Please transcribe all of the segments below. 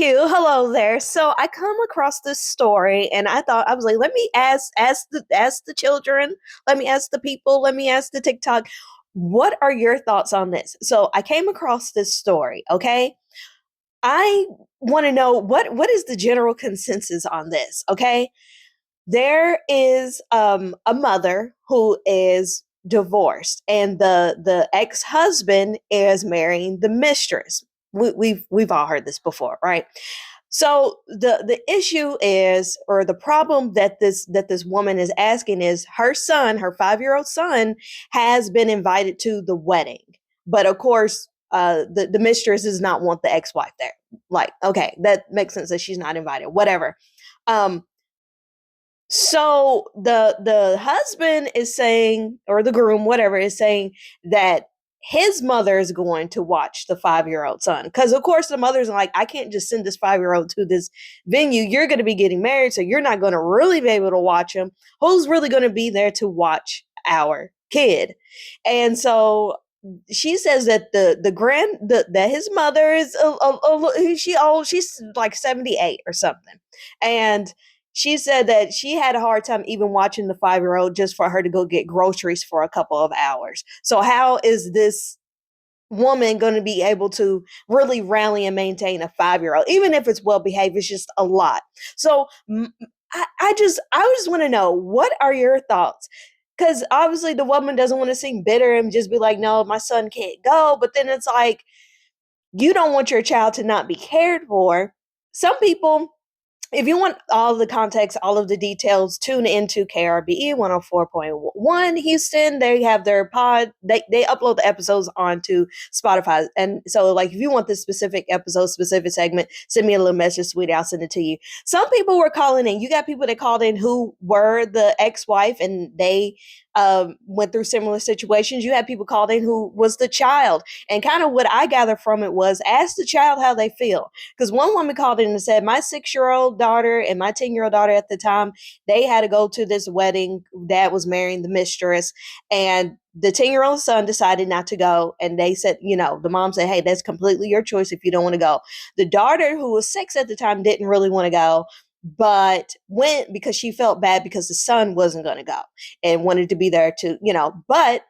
you. Hello there. So I come across this story and I was like, let me ask the children, let me ask the people, let me ask the TikTok, what are your thoughts on this? So I came across this story, okay? I want to know what is the general consensus on this, okay? There is a mother who is divorced and the ex-husband is marrying the mistress. We've all heard this before, right? So the issue is, or the problem that this woman is asking is, her son, her 5-year-old son, has been invited to the wedding, but of course, the mistress does not want the ex-wife there. Like, okay, that makes sense that she's not invited. Whatever. Um, so the husband is saying, or the groom, whatever, is saying that his mother is going to watch the 5-year-old son, because of course the mother's like, I can't just send this 5-year-old to this venue. You're going to be getting married, so you're not going to really be able to watch him. Who's really going to be there to watch our kid? And so she says that that his mother is she's like 78 or something, and she said that she had a hard time even watching the 5-year-old just for her to go get groceries for a couple of hours. So how is this woman going to be able to really rally and maintain a 5-year-old, even if it's well behaved? It's just a lot. So I just want to know, what are your thoughts? Because obviously the woman doesn't want to seem bitter and just be like, no, my son can't go. But then it's like, you don't want your child to not be cared for. Some people, if you want all of the context, all of the details, tune into KRBE 104.1 Houston. They have their pod. They upload the episodes onto Spotify. And so, like, if you want this specific episode, specific segment, send me a little message, sweetie. I'll send it to you. Some people were calling in. You got people that called in who were the ex-wife and they went through similar situations. You had people called in who was the child. And kind of what I gather from it was, ask the child how they feel. Because one woman called in and said, my 6-year-old daughter and my 10-year-old daughter at the time, they had to go to this wedding. Dad was marrying the mistress, and the 10-year-old son decided not to go. And they said, the mom said, hey, that's completely your choice if you don't want to go. The daughter, who was 6 at the time, didn't really want to go, but went because she felt bad because the son wasn't going to go and wanted to be there to, but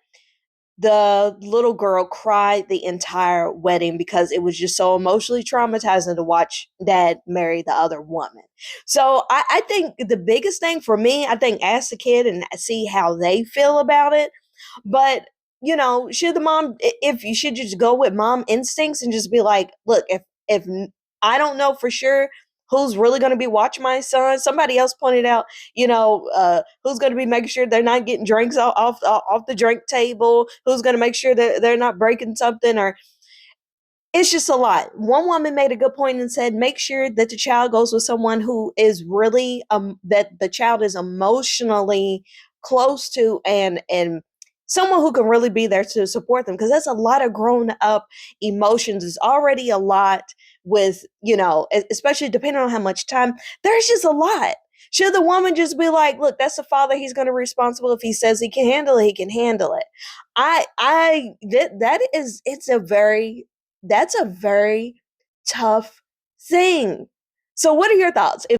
the little girl cried the entire wedding because it was just so emotionally traumatizing to watch dad marry the other woman. So I think the biggest thing for me, I think, ask the kid and see how they feel about it. But should the mom, if you should just go with mom instincts and just be like, look, if I don't know for sure who's really going to be watching my son. Somebody else pointed out, who's going to be making sure they're not getting drinks off the drink table, who's going to make sure that they're not breaking something, or it's just a lot. One woman made a good point and said, make sure that the child goes with someone who is really that the child is emotionally close to, and someone who can really be there to support them, because that's a lot of grown up emotions. It's already a lot with, especially depending on how much time. There's just a lot. Should the woman just be like, look, that's the father, he's going to be responsible. If he says he can handle it, he can handle it. That is, that's a very tough thing. So what are your thoughts?